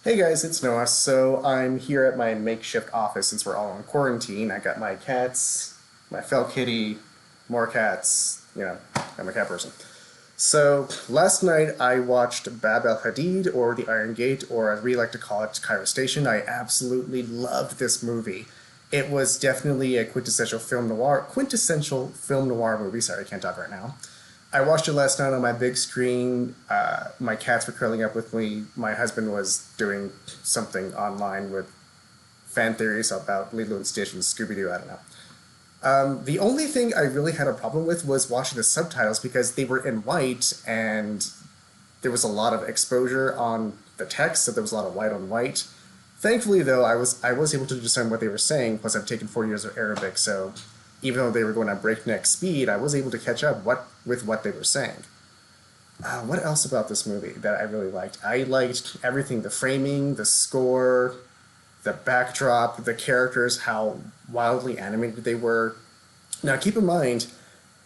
Hey guys, it's Noah. So I'm here at my makeshift office since we're all in quarantine. I got my cats, my fel kitty, more cats. I'm a cat person. So last night I watched Bab el Hadid, or The Iron Gate, or as we like to call it, Cairo Station. I absolutely loved this movie. It was definitely a quintessential film noir movie. Sorry, I can't talk right now. I watched it last night on my big screen. My cats were curling up with me. My husband was doing something online with fan theories about Lilo and Stitch and Scooby Doo. I don't know. The only thing I really had a problem with was watching the subtitles because they were in white and there was a lot of exposure on the text, so there was a lot of white on white. Thankfully, though, I was able to discern what they were saying. Plus, I've taken 4 years of Arabic, so even though they were going at breakneck speed, I was able to catch up with what they were saying. What else about this movie that I really liked? I liked everything: the framing, the score, the backdrop, the characters, how wildly animated they were. Now, keep in mind,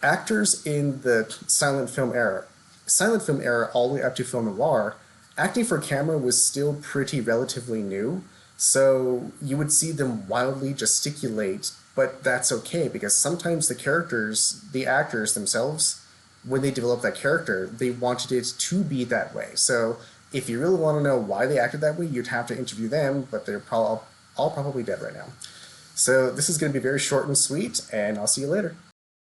actors in the silent film era, all the way up to film noir, acting for camera was still pretty relatively new. So you would see them wildly gesticulate, but that's okay because sometimes the actors themselves, when they developed that character, they wanted it to be that way. So if you really want to know why they acted that way, you'd have to interview them, but they're all probably dead right now. So this is going to be very short and sweet, and I'll see you later.